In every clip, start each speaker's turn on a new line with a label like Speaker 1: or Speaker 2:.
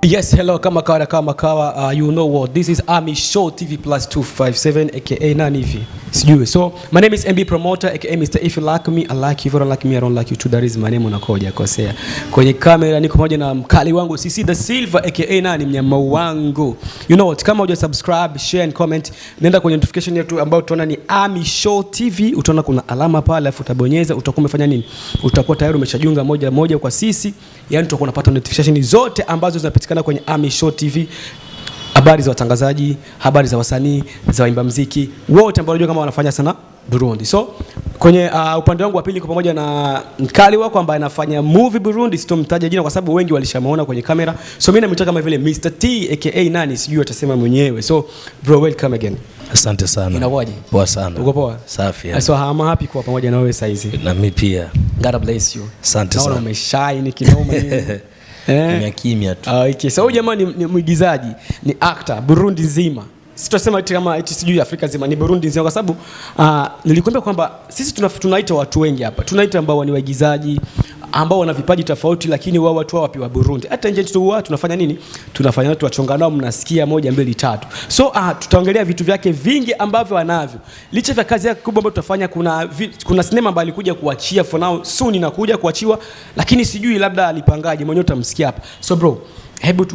Speaker 1: Yes, hello, kama kawa, you know what, this is Army Show TV plus 257 aka nani hivi sijui. So my name is MB Promoter aka Mr. If you like me I like you, if you don't like me I don't like you too. That is my name. Unakoja kosea. Kwenye kamera niko pamoja na mkali wangu CC the Silver aka nani mnyama wangu. You know what, kama subscribe, share and comment, nenda kwenye notification yetu ambayo tunaona ni Army Show TV, utaona kuna alama pale afu utabonyeza, utakuwa umefanya nini? Utakuwa tayari umeshajiunga moja kwa sisi. Yaani tutakuwa unapata notification zote ambazo zinapatikana kwenye Army Show TV. Habari za watangazaji, habari za wasanii, za waimba muziki, wote ambao unajua kama wanafanya sana Burundi. So kwenye upande wangu wa pili kwa pamoja na mkali wako ambaye anafanya movie Burundi, sitomtaja jina kwa sababu wengi walishamuona kwenye kamera. So mimi namtaka kama vile Mr. T aka nani sijui atasema mwenyewe. So bro, welcome again.
Speaker 2: Asante sana.
Speaker 1: Inawaje?
Speaker 2: Poa sana.
Speaker 1: Uko poa?
Speaker 2: Safi.
Speaker 1: So I'm happy kuwa pamoja na wewe sasa hizi.
Speaker 2: Na mimi pia.
Speaker 1: God bless you.
Speaker 2: Asante sana.
Speaker 1: Naona umeshine kinoma nini.
Speaker 2: Kimya tu.
Speaker 1: Okay, so huyu jamaa ni mwigizaji, ni actor Burundi nzima. Sitasema eti kama eti sijui Afrika nzima, ni Burundi nzima kwa sababu nilikwambia kwamba sisi tunaita watu wengi hapa. Tunaita ambao ni waigizaji ambao wana vipaji tofauti, lakini wao watu wapi wa Burundi. Hata nje tu tunafanya nini? Tunafanya watu wachonga nao, mnasikia 1 2 3. So tutaongelea vitu vyake vingi ambavyo anavyo. Licha ya kazi yake kubwa ambayo tutafanya, kuna sinema ambayo alikuja kuachia for now, soon inakuja kuachiwa, lakini sijui labda alipangaje, mwenyewe utamsikia hapa. So bro,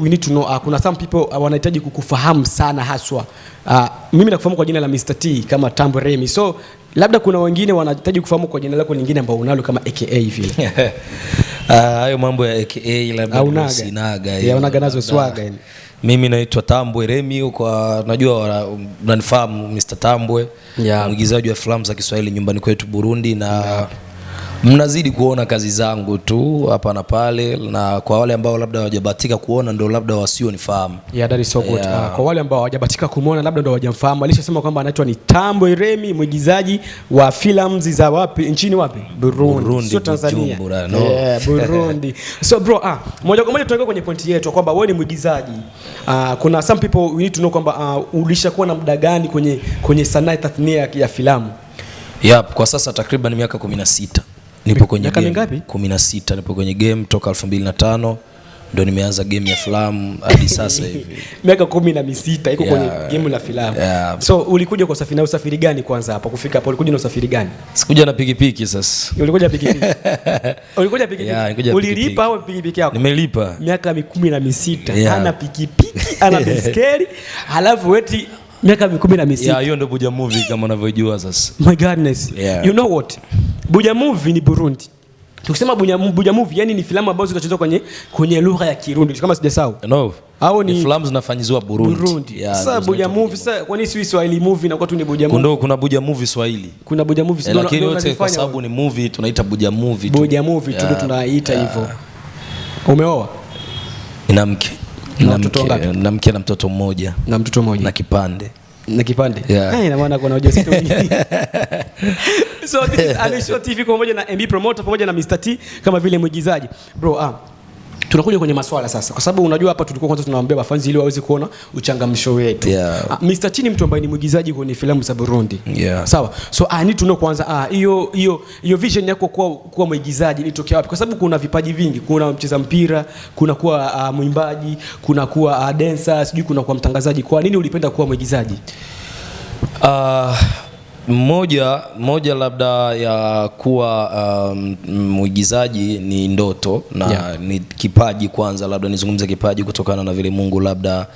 Speaker 1: we need to know, kuna some people wanahitaji kukufahamu sana haswa. Mimi nakufahamu kwa jina la Mr. T kama Tambwe Remy. So labda kuna wengine wanahitaji kufahamu kwa jina lako lingine ambao unalo kama AKA vile.
Speaker 2: Hayo mambo ya AKA labda sinaga.
Speaker 1: Ya unaga nazo swaga yani.
Speaker 2: Mimi naitwa Tambwe Remy, kwa najua unanifahamu Mr. Tambwe. Mwigizaji wa filamu za Kiswahili nyumbani kwetu Burundi, na mnazidi kuona kazi zangu tu hapa na pale, na kwa wale ambao labda hawajabahatika kuona ndio labda wasionifahamu.
Speaker 1: Yeah, that is so good. Kwa wale ambao hawajabahatika kumuona labda ndio hawajamfahamu, alishasema kwamba anaitwa ni Tambwe Remy, mwigizaji wa filamu za wapi? Nchini wapi? Burundi, sio Tanzania. Burundi. So bro, moja kwa moja tunaingia kwenye point yetu kwamba wewe ni mwigizaji. Kuna some people we need to know kwamba ulishakuwa na muda gani kwenye sanaa tathnia ya filamu?
Speaker 2: Kwa sasa takriban miaka 16. Nipo kwenye game. Ngapi? 16. Nipo kwenye game toka 2005 ndio nimeanza game ya filamu hadi sasa hivi.
Speaker 1: Miaka 16 iko kwenye game la filamu. So ulikuja kwa usafiri gani kwanza hapa kufika hapo? Ulikuja na usafiri gani?
Speaker 2: Sikuja na pikipiki sasa.
Speaker 1: Ulikuja pikipiki. Ulikuja pikipiki. Ulilipa au pikipiki yako?
Speaker 2: Nimelipa.
Speaker 1: Miaka 16. Ana pikipiki, ana baiskeli, halafu eti miaka 16.
Speaker 2: Hiyo ndio Buja movie kama unavyojua sasa.
Speaker 1: My goodness. You know what? Buja movie ni Burundi. Tukisema Buja movie yani ni filamu ambazo zinachezwa kwenye lugha ya Kirundi kama sijasahau.
Speaker 2: No.
Speaker 1: Au ni
Speaker 2: filamu zinafanyizwa Burundi.
Speaker 1: Sasa Buja movie sasa kwa nini si Swahili movie na kwa tu ni Buja movie?
Speaker 2: Kuna Buja movie Swahili.
Speaker 1: Kuna Buja movie
Speaker 2: lakini yote kwa sababu ni movie tunaita Buja movie tu.
Speaker 1: Buja movie tu tunaita hivyo. Umeoa?
Speaker 2: Ina mke. Na mke na mtoto mmoja.
Speaker 1: Na mtoto mmoja.
Speaker 2: Na kipande.
Speaker 1: Ina maana kuna ujauzito mwingi. So this is Army Show TV pamoja na MB Promoter pamoja na Mr. T kama vile mwigizaji. Bro, tunakuja kwenye maswala sasa kwa sababu unajua hapa tulikuwa kwanza tunawaambia wafanzi ili waweze kuona uchangamsho wetu. Mr. T ni mtu ambaye ni mwigizaji kwenye filamu za Burundi. Sawa. So I need to know kwanza hiyo vision yako kuwa mwigizaji ilitokea wapi? Kwa sababu kuna vipaji vingi. Kuna mcheza mpira, kuna kuwa mwimbaji, kuna kuwa dancer, sijui kuna kuwa mtangazaji. Kwa nini ulipenda kuwa mwigizaji?
Speaker 2: Moja labda ya kuwa mwigizaji ni ndoto na ni kipaji kwanza, labda nizungumze kipaji kutokana na vile Mungu labda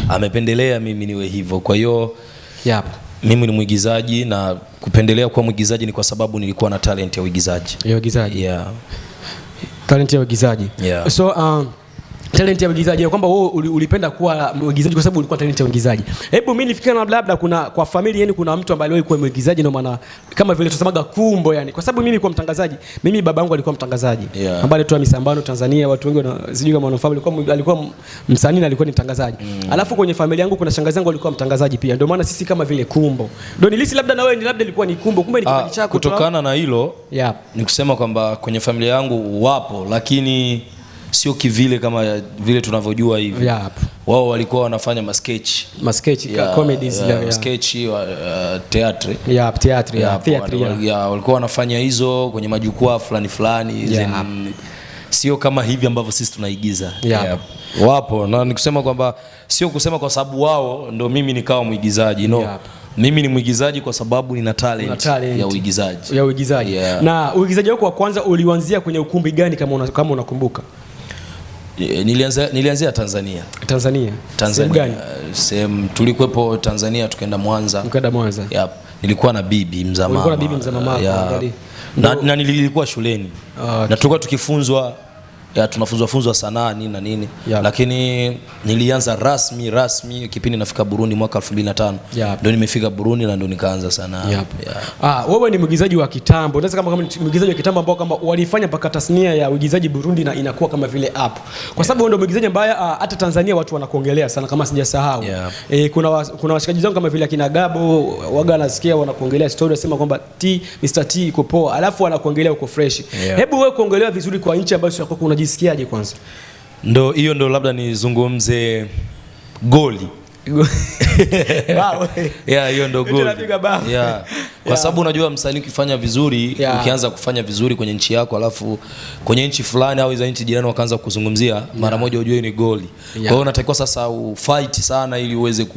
Speaker 2: amependelea mimi niwe hivyo. Kwa hiyo mimi ni mwigizaji, na kupendelea kuwa mwigizaji ni kwa sababu nilikuwa na talent ya uigizaji.
Speaker 1: Talent ya uigizaji. So talent ya uigizaji, kwamba wewe ulipenda kuwa mwigizaji kwa sababu ulikuwa talent ya uigizaji. Hebu mimi nifikiri labda kuna kwa familia yenu kuna mtu ambaye alikuwa mwigizaji, na maana kama vile tunasemaga kumbo yani, kwa sababu mimi kwa mtangazaji, mimi babangu alikuwa mtangazaji ambaye alitoa misambano Tanzania, watu wengi wanasijui kama wanafahamu, alikuwa msanii na alikuwa ni mtangazaji. Alafu kwenye familia yangu kuna shangazi yangu alikuwa mtangazaji pia, ndio maana sisi kama vile kumbo. Ndio nilisi labda na wewe labda ilikuwa ni kumbo, kumbe ni kipaji chako.
Speaker 2: Kutokana na hilo ni kusema kwamba kwenye familia yangu wapo, lakini sio kivile kama vile tunavyojua hivi. Wao walikuwa wanafanya sketch
Speaker 1: comedies,
Speaker 2: sketch theatre.
Speaker 1: Theatre.
Speaker 2: Walikuwa wanafanya hizo kwenye majukwaa fulani sio kama hivi ambavyo sisi tunaigiza. Wapo na nikusema kwamba sio kusema kwa sababu wao ndio mimi nikawa mwigizaji, no. Mimi ni mwigizaji kwa sababu nina talent ya uigizaji. Na uigizaji wako wa kwanza ulianzia kwenye ukumbi gani kama unakumbuka? Nilianzia Tanzania. Sehemu gani? Sehemu tulikuwepo Tanzania, tukaenda Mwanza. Nilikuwa na bibi mzaa mama.
Speaker 1: Ulikuwa na bibi mzaa mama.
Speaker 2: Na nilikuwa shuleni. Na tulikuwa tukifunzwa tunafunzwa sanaa nini na nini. Lakini nilianza rasmi kipindi nafika Burundi mwaka 2005. Ndio nimefika Burundi na ndio nikaanza sanaa.
Speaker 1: Wewe ni mwigizaji wa kitambo. Unaweza kama mwigizaji wa kitambo ambao kama walifanya mpaka tasnia ya uigizaji Burundi na inakuwa kama vile app. Kwa sababu ndio mwigizaji ambaye hata Tanzania watu wanakuongelea sana kama sijasahau. Kuna washikaji zangu kama vile akina Gabo waga nasikia wanakuongelea story wasema kwamba Mr. T iko poa, alafu wanakuongelea uko fresh. Hebu wewe kuongelewa vizuri kwa nchi ambayo sio kwa unajisikiaje kwanza? Hiyo ndo labda nizungumze goli. Hiyo ndo goli. Kwa sababu unajua msanii ukifanya vizuri, ukianza kufanya vizuri kwenye nchi yako, alafu kwenye nchi fulani au za nchi jirani wakaanza kuzungumzia, mara moja ujue ni goli. Kwa hiyo unatakiwa sasa ufight sana ili uweze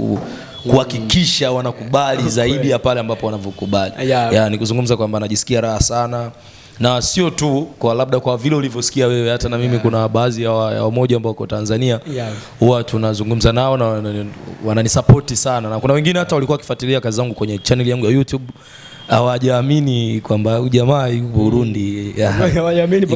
Speaker 1: kuhakikisha wanakubali zaidi ya pale ambapo wanavyokubali. Nikuzungumza kwamba najisikia raha sana. Na sio tu kwa labda kwa vile ulivyosikia wewe, hata na mimi kuna baadhi ya wamoja ambao wako Tanzania huwa tunazungumza nao na wananisupport sana, na kuna wengine hata walikuwa wakifuatilia kazi zangu kwenye channel yangu ya YouTube hawajaamini kwamba huyu jamaa yuko Burundi. Hawajaamini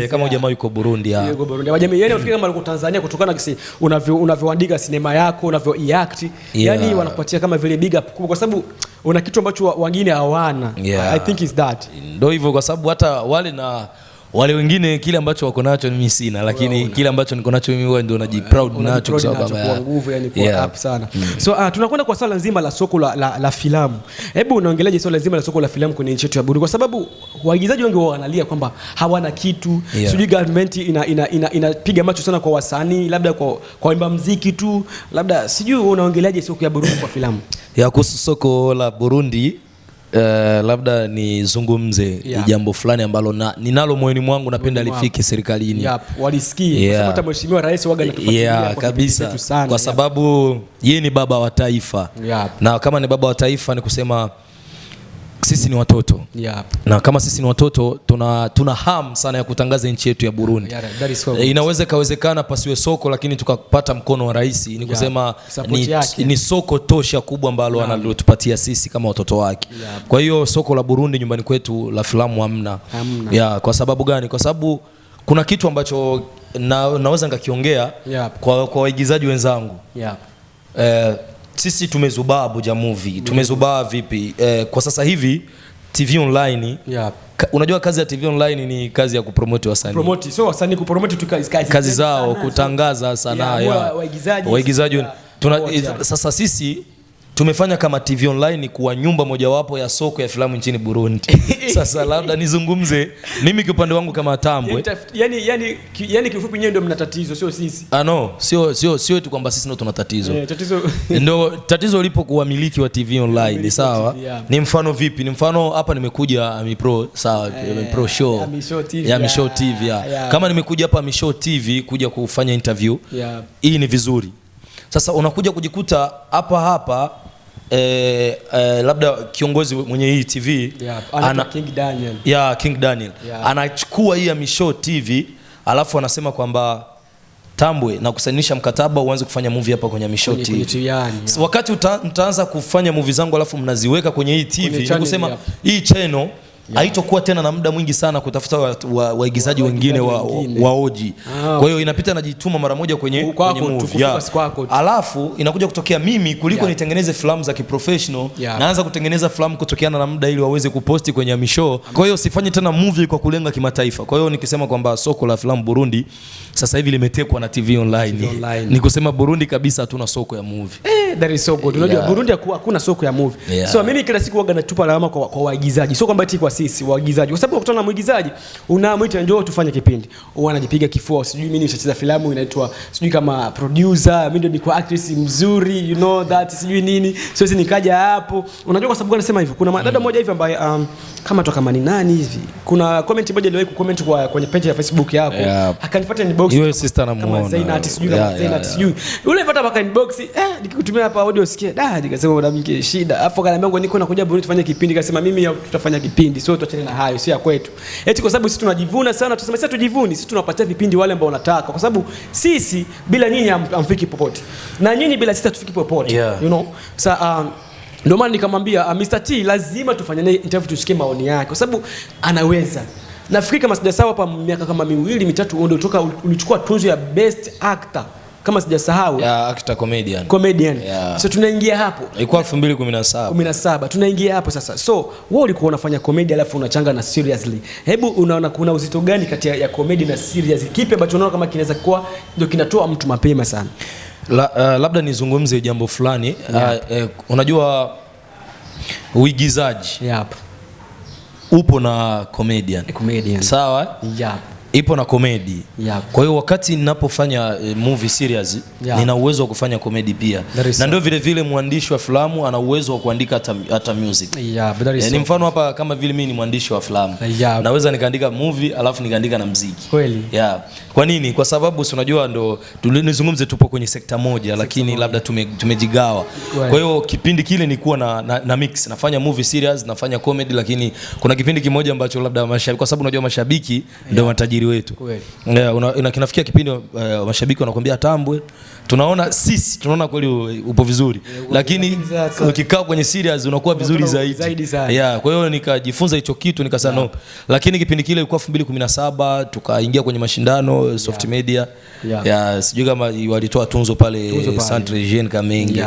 Speaker 2: kama jamaa yuko Burundi.
Speaker 1: Yuko Burundi. Hawajaamini yani unafikiri kama yuko Tanzania kutokana na unavyoandika sinema yako, unavyoact, yani wanakupatia kama vile big up kwa sababu una kitu ambacho wengine hawana. I think is that.
Speaker 2: Ndio hivyo, kwa sababu hata wale wengine kile ambacho wako nacho mimi sina, lakini kile ambacho niko nacho mimi huwa ndio najiproud nacho kwa sababu
Speaker 1: kwa nguvu, yani kwa up sana. So tunakwenda kwa swala nzima la soko la filamu. Hebu unaongeleaje swala nzima la soko la filamu kwenye nchi yetu ya Burundi? Kwa sababu waigizaji wengi wanalia kwamba hawana kitu. Sijui government inapiga macho sana kwa wasanii, labda kwa waimba muziki tu, labda sijui unaongeleaje soko ya Burundi kwa filamu?
Speaker 2: Kuhusu soko la Burundi, labda nizungumze jambo fulani ambalo ninalo moyoni mwangu, napenda lifike serikalini.
Speaker 1: Walisikie kwa sababu mheshimiwa rais waga anatufuatilia
Speaker 2: kabisa, kwa sababu yeye ni baba wa taifa. Na kama ni baba wa taifa ni kusema sisi ni watoto. Na kama sisi ni watoto tuna hamu sana ya kutangaza nchi yetu ya Burundi. Inaweza kawezekana pasiwe soko, lakini tukapata mkono wa rais, ni kusema ni soko tosha kubwa ambalo analotupatia sisi kama watoto wake. Kwa hiyo soko la Burundi nyumbani kwetu la filamu hamna. Kwa sababu gani? Kwa sababu kuna kitu ambacho naweza ngakiongea kwa waigizaji wenzangu. Sisi tumezubaa Buja Movie. Tumezubaa vipi? Kwa sasa hivi TV online, unajua kazi ya TV online ni kazi ya kupromote wasanii.
Speaker 1: So wasanii kupromote tu
Speaker 2: kazi zao, kutangaza sanaa waigizaji. Sasa sisi tumefanya kama TV online kuwa nyumba mojawapo ya soko ya filamu nchini Burundi. Sasa labda nizungumze mimi kwa upande wangu kama Tambwe.
Speaker 1: Yani kifupi nyewe ndio mna tatizo, sio sisi.
Speaker 2: No, sio tu kwamba sisi ndio tuna tatizo. Ndio tatizo lipo kwa wamiliki wa TV online, sawa? Ni mfano vipi? Ni mfano hapa nimekuja Amipro, sawa? Pro show. Show TV. Kama nimekuja hapa Show TV kuja kufanya interview, hii ni vizuri. Sasa unakuja kujikuta hapa labda kiongozi mwenye hii TV King Daniel anachukua hii Show TV, alafu anasema kwamba Tambwe na kusanisha mkataba uanze kufanya movie hapa kwenye Show TV. Wakati mtaanza kufanya movie zangu alafu mnaziweka kwenye hii TV, ni kusema hii channel haitokuwa tena na muda mwingi sana kutafuta waigizaji wengine waoji. Kwa hiyo inapita najituma mara moja kwenye movie. Alafu inakuja kutokea mimi kuliko nitengeneze filamu za kiprofessional, naanza kutengeneza filamu kutokeana na muda ili waweze kuposti kwenye Show. Kwa hiyo sifanye tena movie kwa kulenga kimataifa. Kwa hiyo nikisema kwamba soko la filamu Burundi sasa hivi limetekwa na TV online. Ni kusema Burundi kabisa hatuna soko ya movie.
Speaker 1: That is so good. Unajua Burundi hakuna soko ya movie. So mimi kila siku waga natupa lawama kwa waigizaji. Sio kwamba eti kwa sisi waigizaji, kwa sababu ukutana na mwigizaji unamwita njoo tufanye kipindi, anajipiga kifua, sijui mimi nishacheza filamu inaitwa sijui kama producer, mimi ndio niko actress mzuri, you know that, sijui nini, sio nikaja hapo. Unajua kwa sababu anasema hivyo, kuna dada mmoja hivi ambaye kama toka kama ni nani hivi, kuna comment moja iliwahi kucomment kwenye page ya Facebook yako, akanifuata inbox,
Speaker 2: yule sister namuona
Speaker 1: Zainat, sijui kama Zainat, sijui yule pata mpaka inbox, nikikutumia hapa audio sikia, nikasema mwanamke shida, afu kaniambia ngo niko nakuja Burundi tufanye kipindi, akasema mimi tutafanya kipindi, sio tuachane na hayo, sio ya kwetu. Eti kwa sababu sisi tunajivuna sana, tuseme sisi tujivuni, sisi tunapatia vipindi wale ambao wanataka, kwa sababu sisi bila nyinyi hamfiki popote, na nyinyi bila sisi tufiki popote, you know. Ndio maana nikamwambia Mr. T lazima tufanye naye interview tusikie maoni yake, kwa sababu anaweza. Nafikiri kama sijasahau hapa miaka kama 2 3 ndio toka ulichukua tuzo ya best actor kama sijasahau,
Speaker 2: ya actor comedian.
Speaker 1: So tunaingia hapo
Speaker 2: ilikuwa 2017
Speaker 1: tunaingia hapo sasa. So wewe ulikuwa unafanya comedy alafu unachanga na seriously, hebu unaona kuna uzito gani kati ya comedy na serious? Kipi ambacho unaona kama kinaweza kuwa ndio kinatoa mtu mapema sana?
Speaker 2: Labda nizungumze jambo fulani. Unajua uigizaji upo na comedian. Sawa? Ipo na comedy. Kwa hiyo wakati ninapofanya movie series nina uwezo wa kufanya comedy pia. Na ndio vile vile mwandishi wa filamu ana uwezo wa kuandika hata music. Ni mfano hapa kama vile mimi ni mwandishi wa filamu. Naweza nikaandika movie alafu nikaandika na muziki.
Speaker 1: Kweli.
Speaker 2: Kwa nini? Kwa sababu unajua ndo tulizungumze tupo kwenye sekta moja lakini labda tumejigawa. Kwa hiyo kipindi kile ni kuwa na mix. Nafanya movie series, nafanya comedy, lakini kuna kipindi kimoja ambacho labda mashabiki, kwa sababu unajua mashabiki ndio matajiri wetu. Kinafikia kipindi mashabiki wanakuambia Tambwe, tunaona kweli upo vizuri, lakini ukikaa kwenye serious unakuwa vizuri zaidi. Kwa hiyo nikajifunza hicho kitu, nikasema no. Lakini kipindi kile ilikuwa 2017 tukaingia kwenye mashindano soft media. Sijui kama walitoa tunzo pale Centre Jean Kamenge.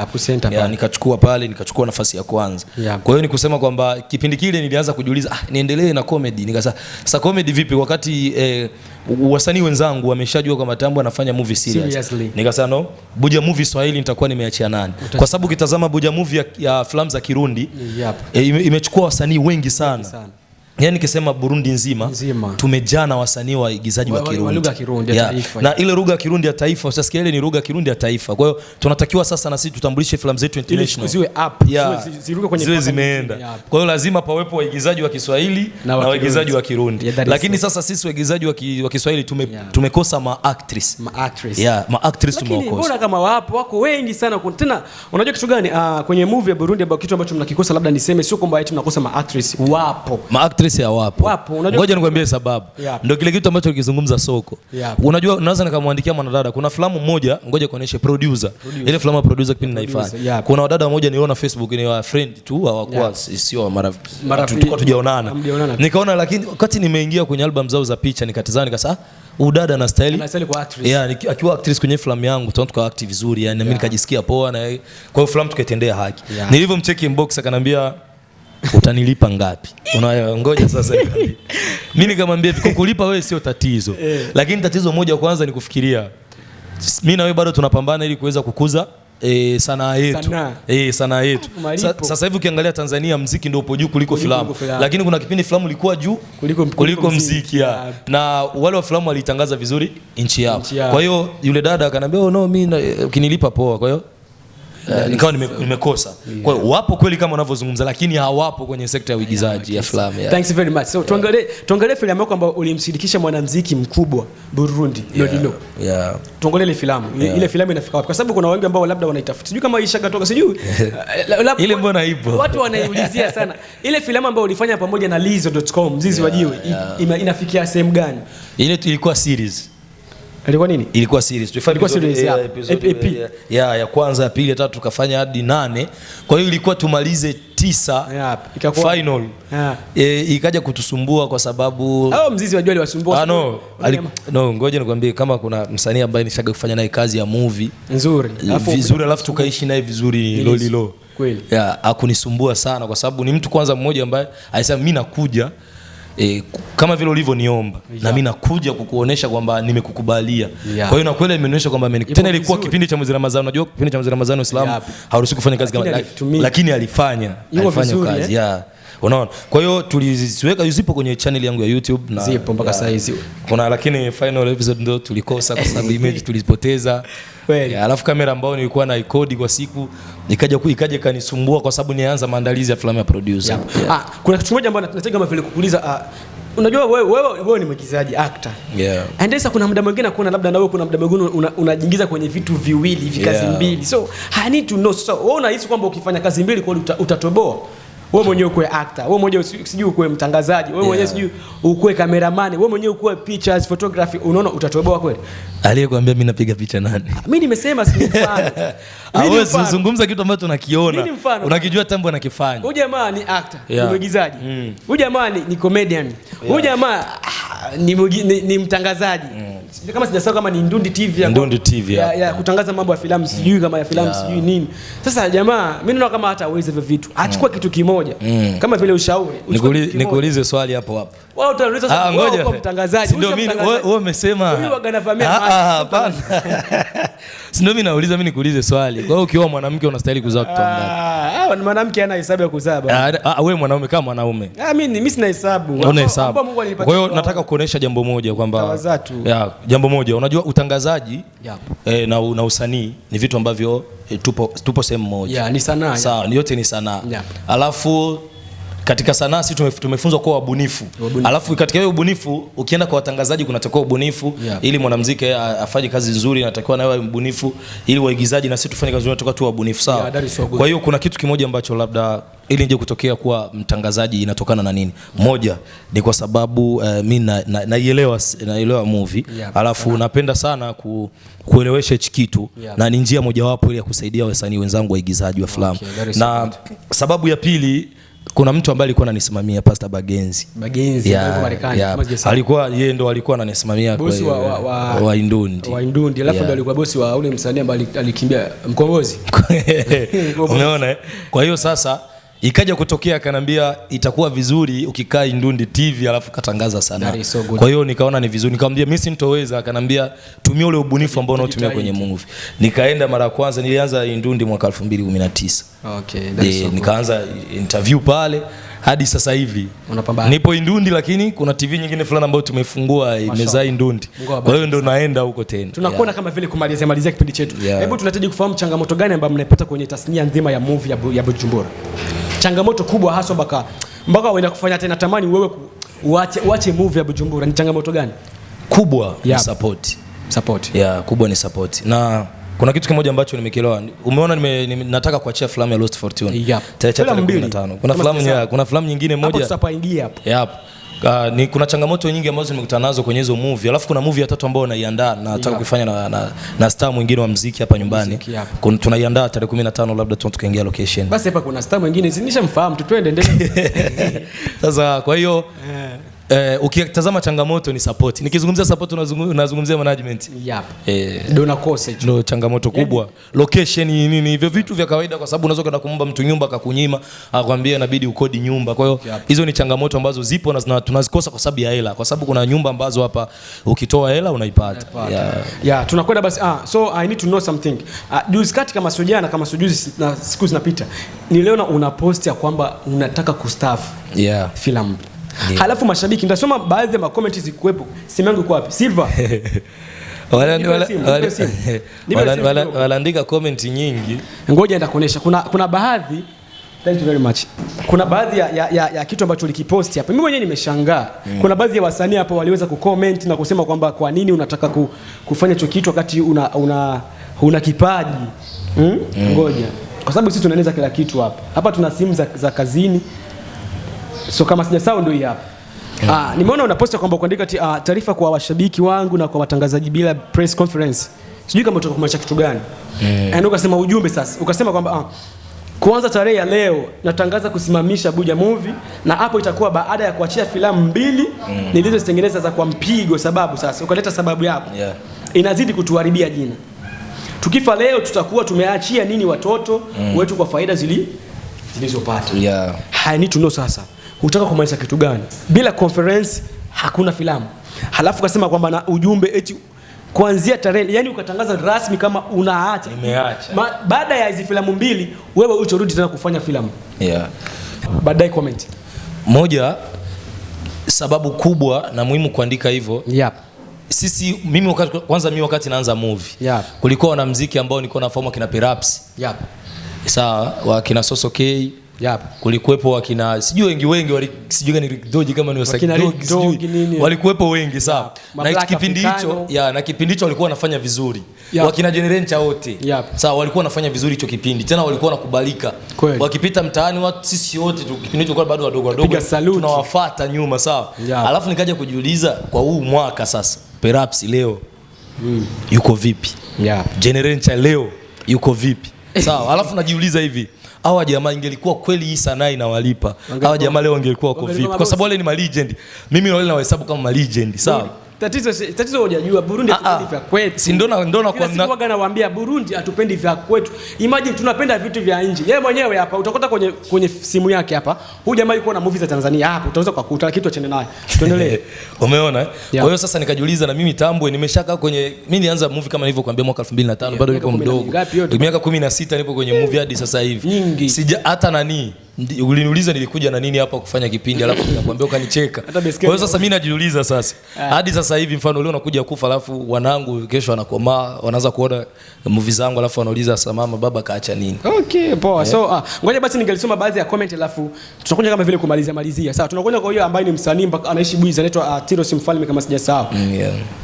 Speaker 2: Nikachukua nafasi ya kwanza. Kwa hiyo nikusema kwamba kipindi kile nilianza kujiuliza niendelee na comedy. Nikasema sasa comedy vipi wakati wasanii wenzangu wameshajua kwamba Tambwe anafanya movie serious. Nikasema no, Buja movie Swahili nitakuwa nimeachia nani? Kwa sababu ukitazama Buja movie ya filamu za Kirundi imechukua wasanii wengi sana. Yani nikisema Burundi nzima tumejaa na wasanii waigizaji wa Kirundi. Na ile lugha ya Kirundi ya taifa, utasikia ile ni lugha ya Kirundi ya taifa. Kwa hiyo tunatakiwa sasa na sisi tutambulishe filamu zetu international.
Speaker 1: Ziwe up, ziruke kwenye
Speaker 2: zimeenda. Kwa hiyo lazima pawepo waigizaji wa Kiswahili na waigizaji wa Kirundi. Lakini sasa sisi waigizaji wa Kiswahili tumekosa ma-actress. Ma-actress tumekosa. Lakini mbona kama wako wengi sana tena? Unajua kitu gani kwenye movie ya Burundi ambacho kitu ambacho mnakikosa, labda niseme sio kwamba eti mnakosa ma-actress, wapo. Wapo. Ngoja nikwambie sababu. Ndio kile kitu ambacho ukizungumza soko. Unajua unaweza nikamwandikia mwanadada. Kuna filamu moja, ngoja kuoneshe producer. Ile filamu ya producer kipindi naifanya. Kuna wadada mmoja niliona Facebook ni wa friend tu, hawakuwa sio marafiki. Tulikuwa tujaonana. Nikaona, lakini wakati nimeingia kwenye album zao za picha nikatazama nikasema udada na style
Speaker 1: kwa actress.
Speaker 2: Akiwa actress kwenye filamu yangu tuka act vizuri, yani mimi nikajisikia poa, na kwa hiyo filamu tukaitendea haki. Nilivyomcheck inbox akanambia utanilipa ngapi? Ngoja sasa nikwambie. Mimi nikamwambia kukulipa wewe sio tatizo. Lakini tatizo moja kwanza ni kufikiria. Mimi na wewe bado tunapambana ili kuweza kukuza sanaa yetu. Sanaa yetu. Sasa hivi ukiangalia Tanzania muziki ndio upo juu kuliko filamu. Lakini kuna kipindi filamu ilikuwa juu kuliko muziki. Na wale wa filamu walitangaza vizuri nchi yao. Kwa hiyo yule dada akaniambia no, mimi ukinilipa poa. Kwa hiyo nikawa nimekosa. Kwa hiyo wapo kweli kama unavyozungumza, lakini hawapo kwenye sekta ya uigizaji ya filamu.
Speaker 1: Thanks very much. So tuangalie filamu yako ambayo ulimshirikisha mwanamuziki mkubwa Burundi, Lodilo. Tuangalie ile filamu. Ile filamu inafika wapi? Kwa sababu kuna wengi ambao labda wanaitafuta. Sijui kama ishakatoka, sijui.
Speaker 2: Ile mbona ipo?
Speaker 1: Watu wanaiulizia sana. Ile filamu ambayo ulifanya pamoja na Lizo.com, Mzizi wa Jiwe, inafikia sehemu gani?
Speaker 2: Ile ilikuwa series.
Speaker 1: Ilikuwa nini?
Speaker 2: Ilikuwa series.
Speaker 1: Tulifanya series
Speaker 2: ya kwanza, ya pili, ya tatu tukafanya hadi 8. Kwa hiyo ilikuwa tumalize 9 final. Ikaja kutusumbua kwa sababu
Speaker 1: Mzizi wa Jiwe aliwasumbua.
Speaker 2: No, ngoja nikwambie, kama kuna msanii ambaye nishaga kufanya naye kazi ya movie nzuri, alafu tukaishi naye vizuri Lolilo.
Speaker 1: Kweli.
Speaker 2: Hakunisumbua sana kwa sababu ni mtu kwanza mmoja ambaye alisema mimi nakuja kama vile ulivyoniomba na mimi nakuja kukuonesha kwamba nimekukubalia. Kwa hiyo na kweli imenionyesha kwamba tena ilikuwa kipindi cha mwezi Ramadhani. Unajua kipindi cha mwezi Ramadhani Uislamu hauruhusiwi kufanya kazi kama, lakini alifanya kazi. Unaona? Kwa hiyo tuliziweka zipo kwenye channel yangu ya YouTube na
Speaker 1: zipo mpaka sasa hizi.
Speaker 2: Kuna lakini final episode ndo tulikosa kwa sababu image tulipoteza. Kweli. Alafu kamera ambayo nilikuwa na record kwa siku ikaja kanisumbua kwa sababu nianza maandalizi ya filamu ya producer.
Speaker 1: Kuna kitu kimoja ambacho nataka kama vile kukuuliza, unajua wewe ni mwigizaji, actor. And then kuna muda mwingine kuna labda na wewe kuna muda mwingine unajiingiza kwenye vitu viwili, hivi kazi mbili. So I need to know, so wewe unahisi kwamba ukifanya kazi mbili kwa utatoboa? Wewe mwenyewe uko actor, wewe mwenyewe sijui uko mtangazaji, wewe mwenyewe sijui uko cameraman, wewe mwenyewe uko pictures photography, unaona utatoboa kweli?
Speaker 2: Aliyekwambia mimi napiga picha nani?
Speaker 1: Mimi nimesema si mfano.
Speaker 2: Wewe unazungumza kitu ambacho tunakiona. Unakijua Tambwe anakifanya.
Speaker 1: Huyu jamaa ni actor, ni mwigizaji. Huyu jamaa ni comedian. Huyu jamaa ni mtangazaji. Kama sijasahau kama ni Ndundi TV ya kutangaza mambo ya filamu, sijui kama ya filamu sijui nini. Sasa jamaa mimi naona kama hata uweze hivyo vitu. Achukua kitu kimoja. Kama vile ushauri.
Speaker 2: Nikuulize swali hapo.
Speaker 1: Wewe utauliza sasa kwa mtangazaji.
Speaker 2: Ndio mimi wewe umesema.
Speaker 1: Huyu waganavamia.
Speaker 2: Hapana. Ndio mimi nauliza, mimi nikuulize swali. Kwa hiyo ukiwa mwanamke unastahili kuzaa mtoto ngapi?
Speaker 1: Mwanamke ana hesabu ya kuzaa bwana.
Speaker 2: Wewe mwanaume kama mwanaume.
Speaker 1: Mimi sina hesabu.
Speaker 2: Una hesabu. Kwa hiyo nataka kuonesha jambo moja kwamba jambo moja, unajua utangazaji na usanii ni vitu ambavyo tupo sehemu moja.
Speaker 1: Ni sanaa.
Speaker 2: Sawa, yote ni sanaa. Alafu katika sanaa sisi tumefunzwa kuwa wabunifu. Alafu katika hiyo ubunifu ukienda kwa watangazaji kunatakiwa ubunifu ili mwanamuziki afanye kazi nzuri, anatakiwa nawe mbunifu ili waigizaji na sisi tufanye kazi nzuri, tunatakiwa tu wabunifu, sawa? Kwa hiyo kuna kitu kimoja ambacho labda ili nje kutokea kuwa mtangazaji inatokana na nini? Moja ni kwa sababu mimi naelewa movie. Alafu napenda sana kuelewesha hichi kitu na ni njia mojawapo ile ya kusaidia wasanii wenzangu waigizaji wa filamu. Na sababu ya pili, kuna mtu ambaye alikuwa ananisimamia, Pastor Bagenzi wa Marekani. Alikuwa yeye ndo alikuwa ananisimamia
Speaker 1: bosi
Speaker 2: wa Indundi.
Speaker 1: Alafu ndo alikuwa bosi wa ule msanii ambaye alikimbia Mkombozi.
Speaker 2: Umeona? Kwa hiyo sasa ikaja kutokea akanambia itakuwa vizuri ukikaa Indundi TV alafu katangaza sana. Kwa hiyo nikaona ni vizuri, nikamwambia mimi sintoweza, akanambia tumia ule ubunifu ambao unaotumia kwenye movie. Nikaenda mara ya kwanza, nilianza Indundi mwaka 2019. Nikaanza interview pale hadi sasa hivi nipo Indundi, lakini kuna TV nyingine fulani ambayo tumefungua imezaa Indundi. Kwa hiyo ndo naenda huko tena.
Speaker 1: Tunakuona kama vile kumalizia kipindi chetu. Hebu tunahitaji kufahamu changamoto gani ambayo mnapata kwenye tasnia nzima ya movie ya Bujumbura. Changamoto kubwa hasa mpaka uenda kufanya tena tamani wewe uache movie ya Bujumbura, ni changamoto gani?
Speaker 2: Kubwa ni support. Kubwa ni support. Na kuna kitu kimoja ambacho nimekielewa. Umeona nataka kuachia filamu ya Lost Fortune. Tarehe 15. Kuna filamu nyingine moja.
Speaker 1: Hapo tutapaingia hapo.
Speaker 2: Ni kuna changamoto nyingi ambazo nimekutana nazo kwenye hizo movie. Alafu kuna movie ya tatu ambayo naiandaa na nataka kuifanya na star mwingine wa muziki hapa nyumbani. Tunaiandaa tarehe 15, labda tukaingia location.
Speaker 1: Basi hapa kuna star mwingine nishamfahamu, twende endelee.
Speaker 2: Sasa kwa hiyo ukitazama changamoto ni support. Nikizungumzia support unazungumzia management.
Speaker 1: Ndio nakosa hicho.
Speaker 2: Ndio changamoto kubwa. Location nini hivyo vitu vya kawaida, kwa sababu unaweza kwenda kumomba mtu nyumba akakunyima, akakwambia inabidi ukodi nyumba. Kwa hiyo hizo ni changamoto ambazo zipo na tunazikosa kwa sababu ya hela. Kwa sababu kuna nyumba ambazo hapa ukitoa hela unaipata.
Speaker 1: Tunakwenda basi. So I need to know something. Juzi kati kama sujuzi na siku zinapita, niliona una post ya kwamba unataka kustaafu filamu. Halafu mashabiki ndasoma baadhi ya comments zikuepo. Simu yangu iko wapi? Silver.
Speaker 2: Walaandika comment nyingi.
Speaker 1: Ngoja nitakuonesha. Kuna baadhi, thank you very much. Kuna baadhi ya kitu ambacho ulikipost hapa. Mimi mwenyewe nimeshangaa. Kuna baadhi ya wasanii hapa waliweza kucomment na kusema kwamba kwa nini unataka kufanya hicho kitu wakati una kipaji. Ngoja. Kwa sababu sisi tunaeleza kila kitu hapa. Hapa tuna simu za kazini. So kama sijasahau ndio hii hapa. Nimeona unaposta kwamba kuandika taarifa kwa washabiki wangu na kwa watangazaji bila press conference. Sijui kama utaka kumaanisha kitu gani. Na ukasema ujumbe sasa. Ukasema kwamba kuanza tarehe ya leo natangaza kusimamisha Buja Movie, na hapo itakuwa baada ya kuachia filamu 2 nilizozitengeneza za kwa mpigo. Sababu sasa ukaleta sababu yako. Inazidi kutuharibia jina. Tukifa leo tutakuwa tumeachia nini watoto wetu kwa faida zilizopata. I need to know sasa. Unataka kumaanisha kitu gani? Bila conference hakuna filamu. Halafu ukasema kwamba na ujumbe eti kuanzia tarehe, yani ukatangaza rasmi kama unaacha.
Speaker 2: Nimeacha.
Speaker 1: Baada ya hizo filamu 2 wewe utarudi tena kufanya filamu.
Speaker 2: Yeah.
Speaker 1: Baadaye comment.
Speaker 2: Moja sababu kubwa na muhimu kuandika hivyo. Sisi mimi wakati naanza movie. Kulikuwa na muziki ambao nilikuwa nafahamu kina Peraps. Sawa, wakina Soso K. Kulikuwepo wakina sijui wengi sijui ni Doji kama ni Doji walikuwepo wengi sawa. Na kipindi hicho walikuwa wanafanya vizuri. Wakina Generencha wote. Sawa, walikuwa wanafanya vizuri hicho kipindi. Tena walikuwa wanakubalika. Wakipita mtaani watu sisi wote kipindi hicho kwa bado wadogo tunawafuata nyuma sawa. Alafu nikaja kujiuliza kwa huu mwaka sasa Peraps leo yuko vipi? Generencha leo yuko vipi? Sawa, alafu najiuliza hivi, hawa jamaa ingelikuwa kweli hii sanaa inawalipa, hawa jamaa leo ingelikuwa wako vipi? Kwa sababu wale ni ma legend. Mimi wale nawahesabu kama ma legend, sawa?
Speaker 1: Tatizo hujajua Burundi hatupendi vya kwetu.
Speaker 2: Si ndo na
Speaker 1: kwa nini nawaambia Burundi hatupendi vya kwetu. Imagine tunapenda vitu vya nje. Yeye mwenyewe hapa utakuta kwenye simu yake hapa. Huyu jamaa yuko na movie za Tanzania hapa. Utaweza kukuta kitu achende naye. Tuendelee.
Speaker 2: Umeona? Kwa hiyo sasa nikajiuliza na mimi Tambwe nimeshaka mimi nilianza movie kama nilivyokuambia mwaka 2005 bado niko mdogo. Miaka 16 nipo kwenye movie hadi sasa hivi. Sija hata nani uliniuliza nilikuja na nini hapa kufanya kipindi alafu nikakwambia ukanicheka. Kwa hiyo sasa mimi najiuliza sasa hadi sasa hivi mfano leo nakuja kufa alafu wanangu kesho wanakomaa wanaanza kuona movie zangu alafu wanauliza sasa mama baba kaacha nini.
Speaker 1: Okay poa. So ngoja basi ningelisoma baadhi ya comment alafu tutakuja kama vile kumalizia. Sawa, tunakuja kwa hiyo ambaye ni msanii anaishi Buiza anaitwa Tiros Mfalme kama sijasahau.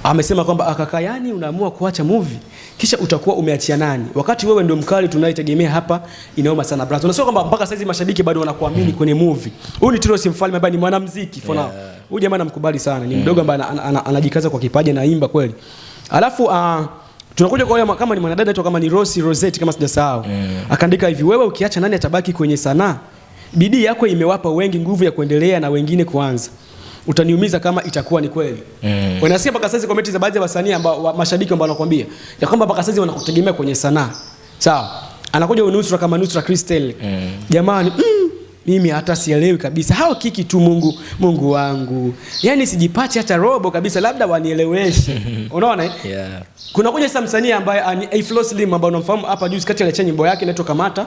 Speaker 1: Amesema kwamba kaka, yani unaamua kuacha movie kisha utakuwa umeachia nani wakati wewe ndio mkali tunaitegemea hapa, inaoma sana brother. Unasema kwamba mpaka sasa hivi mashabiki bado wanakuamini kwenye movie. Huyu ni Tiros Mfalme ambaye ni mwanamuziki for now. Huyu jamaa namkubali sana, ni mdogo ambaye anajikaza kwa kipaji na imba kweli. Alafu tunakuja kwa hiyo kama ni mwanadada tu kama ni Rosette kama sijasahau. Akaandika hivi, wewe ukiacha nani atabaki kwenye sanaa? Bidii yako imewapa wengi nguvu ya kuendelea na wengine kuanza. Utaniumiza kama itakuwa ni kweli. Wanasikia mpaka sasa comment za baadhi ya wasanii ambao mashabiki ambao wanakuambia ya kwamba mpaka sasa wanakutegemea kwenye sanaa. Sawa. Anakuja Nusra kama Nusra Crystal. Jamani, mimi hata sielewi kabisa. Hao kiki tu Mungu wangu. Yaani sijipati hata robo kabisa, labda wanieleweshe. Unaona? Kuna kuja sasa msanii ambaye ni A-Flow Slim ambaye unamfahamu hapa juzi kati ya nyimbo yake inaitwa Kamata.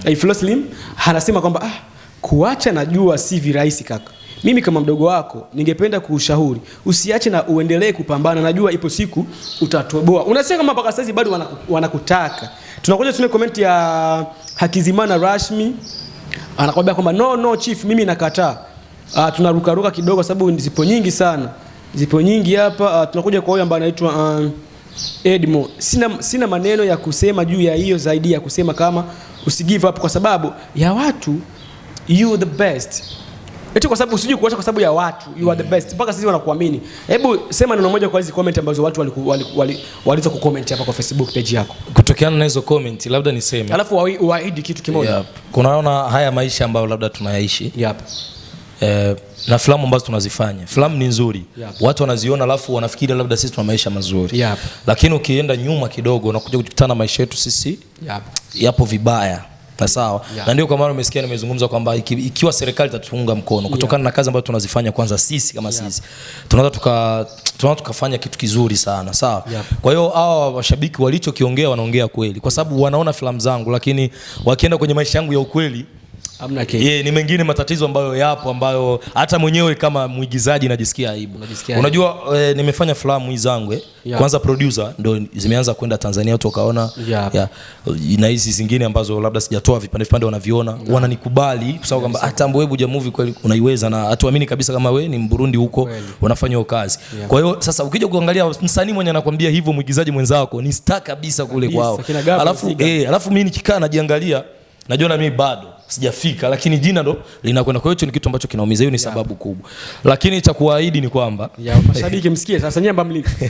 Speaker 1: A-Flow Slim anasema kwamba kuacha najua si virahisi kaka. Mimi kama mdogo wako ningependa kuushauri usiache na uendelee kupambana, najua ipo siku utatoboa. Unasema kama mpaka sasa bado wanakutaka. Tunakuja tuna comment ya Hakizimana Rashmi anakuambia kwamba no chief mimi nakataa. Tunaruka kidogo sababu zipo nyingi sana. Zipo nyingi hapa. Tunakuja kwa huyo ambaye anaitwa Edmo. Sina maneno ya kusema juu ya hiyo zaidi ya kusema kama usigive up kwa sababu ya watu you the best. Eti kwa sababu usijui kuacha kwa sababu ya watu you are the best. Mpaka sisi wanakuamini. Hebu sema neno moja kwa hizo comment ambazo watu waliweza kucomment hapa kwa Facebook page yako.
Speaker 2: Kutokana na hizo comment labda niseme.
Speaker 1: Alafu waahidi kitu kimoja.
Speaker 2: Kunaona haya maisha ambayo labda tunayaishi. Na filamu ambazo tunazifanya. Filamu ni nzuri. Watu wanaziona alafu wanafikiri labda sisi tuna maisha mazuri. Lakini ukienda nyuma kidogo unakuja kukutana maisha yetu sisi yapo vibaya. Na sawa. Na ndio kwa maana umesikia nimezungumza kwamba ikiwa serikali itatuunga mkono kutokana na kazi ambazo tunazifanya kwanza sisi kama sisi tunaweza tukafanya kitu kizuri sana, sawa? Kwa hiyo hawa washabiki walichokiongea wanaongea kweli kwa sababu wanaona filamu zangu, lakini wakienda kwenye maisha yangu ya ukweli
Speaker 1: hamna kitu.
Speaker 2: Ni mengine matatizo ambayo yapo ambayo hata mwenyewe kama mwigizaji najisikia aibu. Unajua nimefanya filamu hizi zangu kwanza producer ndo zimeanza kwenda Tanzania, watu wakaona na hizi zingine ambazo labda sijatoa vipande wanaviona wananikubali kwa sababu kwamba Tambwe hebu ja movie kweli unaiweza na hatuamini kabisa kama we ni Mburundi huko unafanya hiyo kazi. Kwa hiyo sasa ukija kuangalia msanii mwenye anakuambia hivyo mwigizaji mwenzako ni star kabisa kule kwao. Alafu mimi nikikaa najiangalia najua na mimi bado sijafika, lakini jina ndo linakwenda. Kwa hiyo ni kitu ambacho kinaumiza. Hiyo ni sababu kubwa, lakini cha kuahidi ni kwamba
Speaker 1: mashabiki msikie sasa nyamba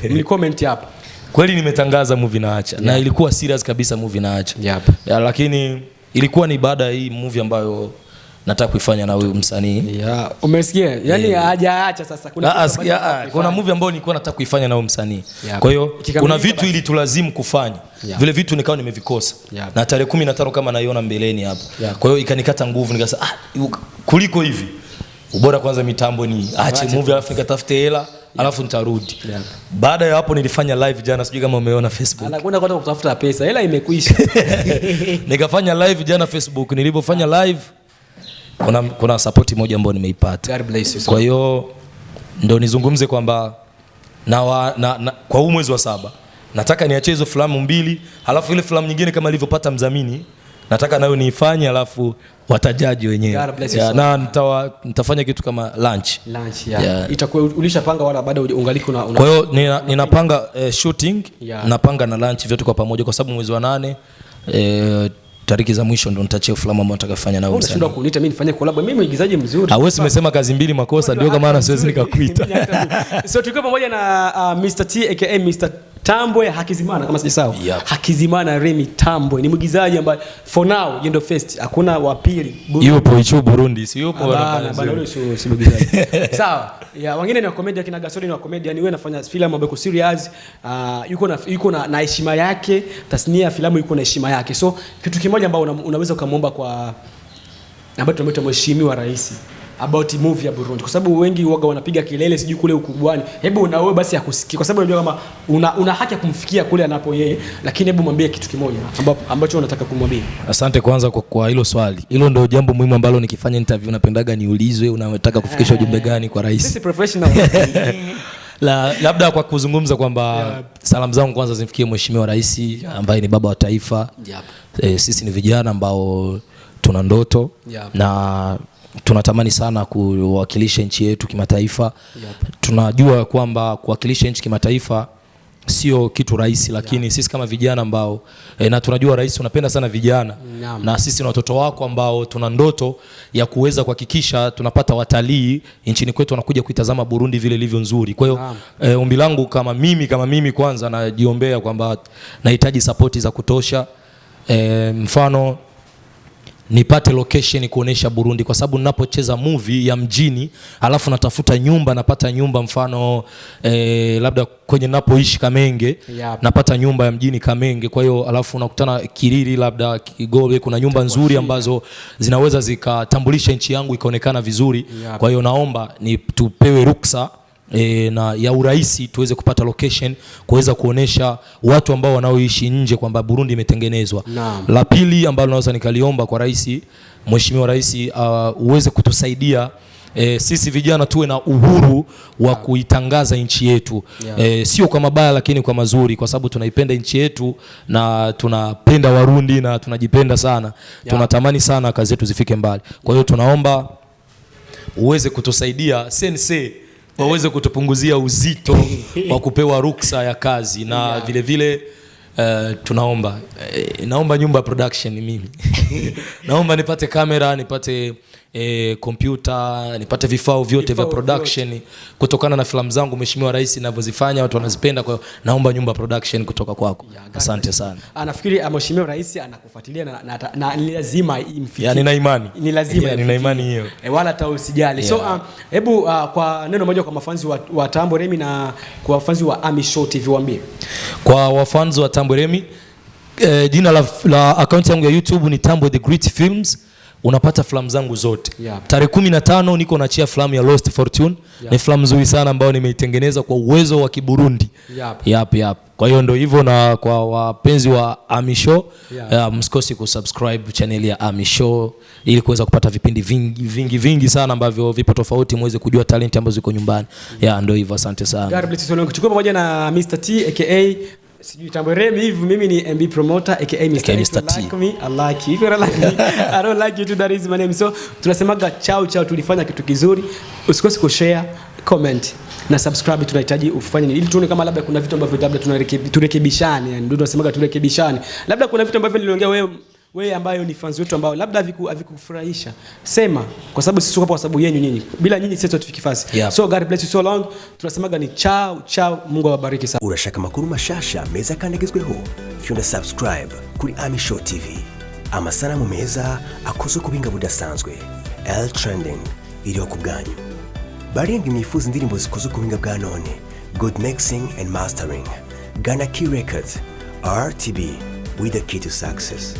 Speaker 1: mlicomment hapa
Speaker 2: kweli nimetangaza movie naacha na ilikuwa serious kabisa movie naacha lakini ilikuwa ni baada ya hii movie ambayo nataka kuifanya na huyu msanii.
Speaker 1: Umesikia? Yaani hajaacha sasa
Speaker 2: kuna movie ambayo nilikuwa nataka kuifanya na huyu msanii. Kwa hiyo kuna vitu ili tulazimu kufanya. Vile vitu nikawa nimevikosa. Na tarehe 15 kama naiona mbeleni hapa. Kwa hiyo ikanikata nguvu nikasema kuliko hivi. Ubora kwanza mitambo ni aache movie alafu nikatafute hela alafu nitarudi. Baada ya hapo nilifanya live jana, sijui kama umeona Facebook.
Speaker 1: Anakwenda kwenda kutafuta pesa. Hela imekwisha.
Speaker 2: Nikafanya live jana Facebook. Nilipofanya live kuna support moja ambayo nimeipata.
Speaker 1: God bless you.
Speaker 2: Kwa hiyo ndo nizungumze kwamba kwa huu mwezi wa 7 nataka niachie hizo filamu 2, halafu ile filamu nyingine kama ilivyopata mdhamini nataka nayo niifanye, halafu watajaji wenyewe. Na nitafanya kitu kama lunch.
Speaker 1: Itakuwa ulishapanga wala bado ungaliki una
Speaker 2: Kwa hiyo ninapanga shooting, napanga na lunch vyote kwa pamoja, kwa sababu mwezi wa 8 tariki za mwisho ndo nitachia filamu ambayo nataka kufanya na
Speaker 1: msanii. Unashindwa kuniita mimi nifanye collab, mimi mwigizaji mzuri.
Speaker 2: Hawezi umesema kazi 2 makosa, ndio kama maana siwezi nikakuita.
Speaker 1: So tulikuwa pamoja na Mr. T aka Mr. Tambwe Hakizimana kama sijasahau. Hakizimana Remy Tambwe ni mwigizaji ambaye for now yendo first, hakuna wa pili.
Speaker 2: Yupo icho Burundi, si yupo
Speaker 1: bana yule si mwigizaji. Sawa. Wengine ni comedy, kina Gasoli ni comedy, yani wewe unafanya filamu ambayo iko serious, yuko na heshima yake, tasnia ya filamu yuko na heshima yake. So kitu kimoja ambao unaweza kumuomba kwa ambaye tunamuita mheshimiwa rais about movie ya Burundi, kwa sababu wengi waga wanapiga kelele sijui kule ukubwani, hebu na wewe basi akusikie, kwa sababu unajua kama una haki ya kumfikia kule anapo yeye, lakini hebu mwambie kitu kimoja ambacho unataka kumwambia.
Speaker 2: Asante kwanza kwa hilo swali. Hilo ndio jambo muhimu ambalo nikifanya interview napendaga niulizwe unataka kufikisha ujumbe gani kwa rais.
Speaker 1: Sisi professional.
Speaker 2: Labda kwa kuzungumza kwamba salamu zangu kwanza zimfikie mheshimiwa rais ambaye ni baba wa taifa. Sisi ni vijana ambao tuna ndoto na tunatamani sana kuwakilisha nchi yetu kimataifa. Tunajua kwamba kuwakilisha nchi kimataifa sio kitu rahisi, lakini sisi kama vijana ambao na tunajua rais unapenda sana vijana, na sisi na watoto wako ambao tuna ndoto ya kuweza kuhakikisha tunapata watalii nchini kwetu wanakuja kuitazama Burundi vile ilivyo nzuri. Kwa hiyo ombi langu kama mimi kwanza najiombea kwamba nahitaji support za kutosha, mfano nipate location kuonesha Burundi, kwa sababu ninapocheza movie ya mjini alafu natafuta nyumba, napata nyumba mfano labda kwenye ninapoishi Kamenge, napata nyumba ya mjini Kamenge. Kwa hiyo alafu nakutana Kiriri labda Kigobe, kuna nyumba nzuri ambazo zinaweza zikatambulisha nchi yangu ikaonekana vizuri. Kwa hiyo naomba tupewe ruksa na ya uraisi tuweze kupata location kuweza kuonesha watu ambao wanaoishi nje kwamba Burundi imetengenezwa. La pili ambalo naweza nikaliomba kwa rais, mheshimiwa rais, uweze kutusaidia sisi vijana tuwe na uhuru wa kuitangaza nchi yetu, sio kwa mabaya lakini kwa mazuri, kwa sababu tunaipenda nchi yetu na tunapenda Warundi na tunajipenda sana. Tunatamani sana kazi zetu zifike mbali. Kwa hiyo tunaomba uweze kutusaidia sense waweze kutupunguzia uzito wa kupewa ruksa ya kazi, na vile vile naomba nyumba production mimi. Naomba nipate kamera, nipate computer, nipate vifaa vyote vya production kutokana na filamu zangu mheshimiwa rais ninavyozifanya watu wanazipenda. Kwa hiyo naomba nyumba production kutoka kwako. Asante sana.
Speaker 1: Nafikiri mheshimiwa rais anakufuatilia na ni lazima imfikie.
Speaker 2: Yani nina imani.
Speaker 1: Ni lazima.
Speaker 2: Nina imani hiyo.
Speaker 1: Wala hata usijali. So hebu kwa neno moja kwa mafanzi wa Tambwe Remy na kwa wafanzi wa Ami Show TV waambie.
Speaker 2: Kwa wafanzi wa Tambwe Remy, jina la account yangu ya YouTube ni Tambwe The Great Films. Unapata filamu zangu zote. Tarehe 15 niko naachia filamu ya Lost Fortune. Ni filamu nzuri sana ambayo nimeitengeneza kwa uwezo wa Kiburundi. Kwa hiyo ndio hivyo, na kwa wapenzi wa Ami Show msikosi kusubscribe channel ya Ami Show ili kuweza kupata vipindi vingi sana ambavyo vipo tofauti, muweze kujua talent ambazo ziko nyumbani. Ndio hivyo, asante sana.
Speaker 1: God bless you. Tuko pamoja na Mr. T aka sijui Tambwe Remy hivi. Mimi ni MB promoter aka Mr. T. Like me, I like you. If you don't like me, I don't like you too. That is my name. So tunasemaga chao, tulifanya kitu kizuri. Usikose kushare, comment na subscribe. Tunahitaji ufanye ili tuone kama labda kuna vitu ambavyo labda turekebishane, yani ndio tunasemaga turekebishane. Labda kuna vitu ambavyo niliongea wewe ambayo ni fans wetu ambao labda havikufurahisha, sema, kwa sababu sisi tuko hapa kwa sababu yenu nyinyi. Bila nyinyi sisi tutafiki fasi. So God bless you so long. Tunasemaga ni chao. Mungu awabariki sana.
Speaker 3: Urashaka makuru mashasha meza kandi agezweho, fyonda subscribe kuri Ami Show TV. Amasanamu meza akozwe kubinga budasanzwe, L trending iri ku bwanyu. Barenga imifuza indirimbo zikozwe kubinga bwa none, good mixing and mastering. Ghana Key Records, RTB, with the key to success.